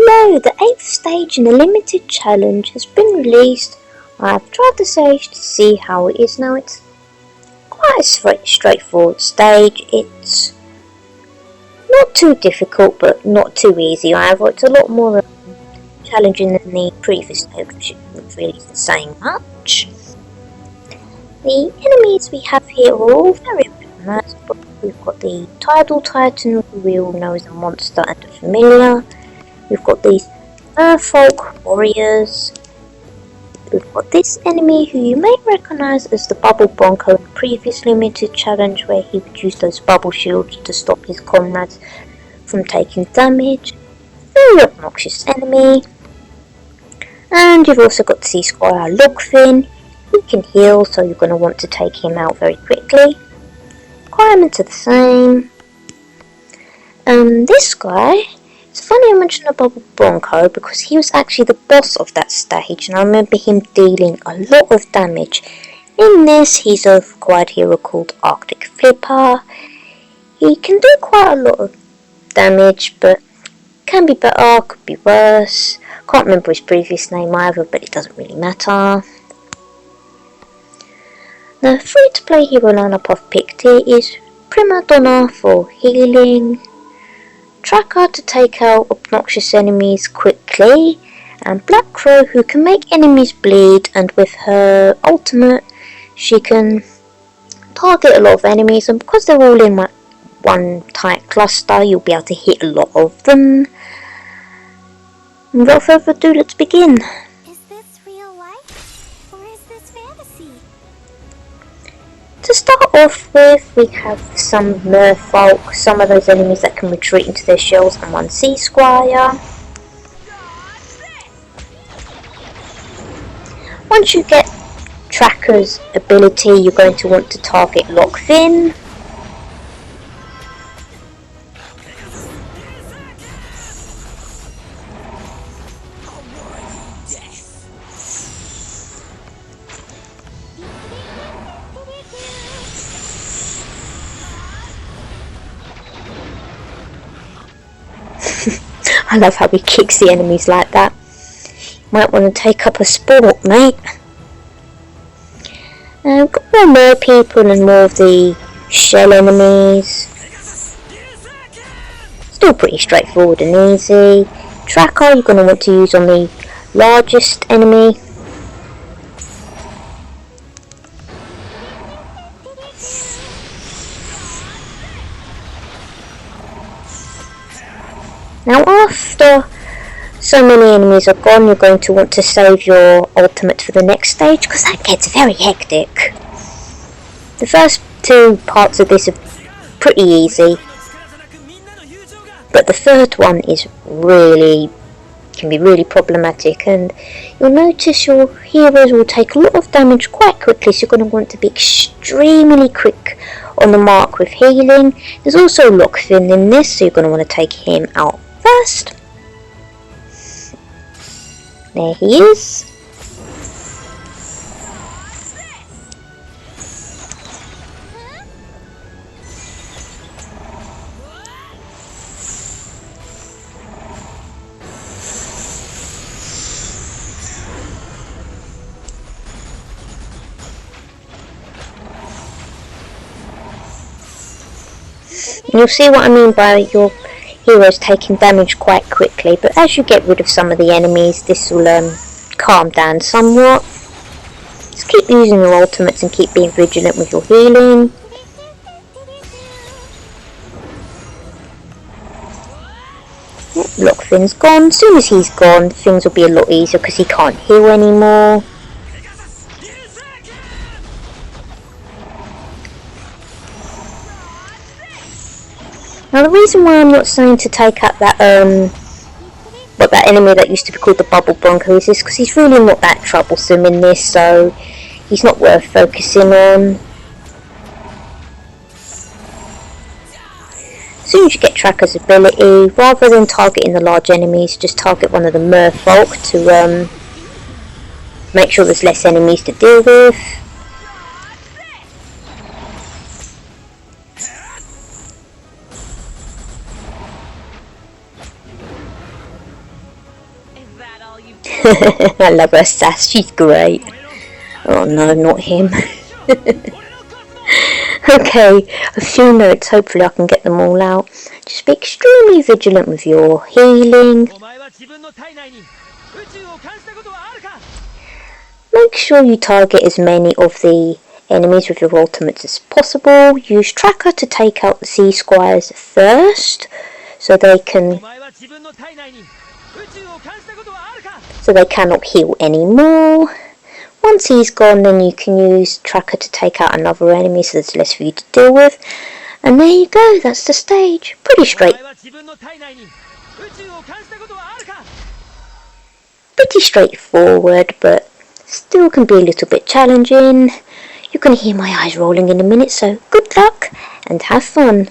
Hello, the 8th stage in the limited challenge has been released. I have tried the stage to see how it is now. It's quite a straightforward stage. It's not too difficult but not too easy either. It's a lot more challenging than the previous stage, which isn't really saying much. The enemies we have here are all very nice, but we've got the Tidal Titan, who we all know is a monster and a familiar. We've got these Merfolk warriors. We've got this enemy who you may recognise as the Bubble Bronco in the previous limited challenge, where he would use those bubble shields to stop his comrades from taking damage. Very obnoxious enemy. And you've also got the Sea Squire Lockfin. He can heal, so you're going to want to take him out very quickly. Requirements are the same. This guy, it's funny I mentioned the Bubble Bronco because he was actually the boss of that stage, and I remember him dealing a lot of damage. In this, he's a required hero called Arctic Flipper. He can do quite a lot of damage, but can be better, could be worse. Can't remember his previous name either, but it doesn't really matter. The free-to-play hero lineup I've picked here is Prima Donna for healing, Tracker to take out obnoxious enemies quickly, and Black Crow, who can make enemies bleed, and with her ultimate she can target a lot of enemies, and because they're all in one tight cluster you'll be able to hit a lot of them. And without further ado, let's begin. Is this real life, or is this fantasy? To start off with, we have some Merfolk, some of those enemies that can retreat into their shells, and one Sea Squire. Once you get Tracker's ability, you're going to want to target Lockfin. I love how he kicks the enemies like that. Might want to take up a sport, mate. We've got more mer people and more of the shell enemies. Still pretty straightforward and easy. Tracker you're going to want to use on the largest enemy. Now after so many enemies are gone, you're going to want to save your ultimate for the next stage, because that gets very hectic. The first two parts of this are pretty easy, but the third one is can be really problematic, and you'll notice your heroes will take a lot of damage quite quickly, so you're going to want to be extremely quick on the mark with healing. There's also Lockfin in this, so you're going to want to take him out first. There he is. You'll see what I mean by your heroes taking damage quite quickly, but as you get rid of some of the enemies, this will calm down somewhat. Just keep using your ultimates and keep being vigilant with your healing. Yep, Lockfin's gone. As soon as he's gone, things will be a lot easier because he can't heal anymore. Now the reason why I'm not saying to take out that that enemy that used to be called the Bubble Bronco is because he's really not that troublesome in this, so he's not worth focusing on. As soon as you get Tracker's ability, rather than targeting the large enemies, just target one of the Merfolk to make sure there's less enemies to deal with. I love her sass, she's great. Oh no, not him. Okay, a few notes, hopefully I can get them all out. Just be extremely vigilant with your healing. Make sure you target as many of the enemies with your ultimates as possible. Use tracker to take out the Sea Squires first, so they cannot heal anymore. Once he's gone, then you can use tracker to take out another enemy, so there's less for you to deal with. And there you go, that's the stage. Pretty straightforward, but still can be a little bit challenging. You can hear my eyes rolling in a minute, so good luck and have fun.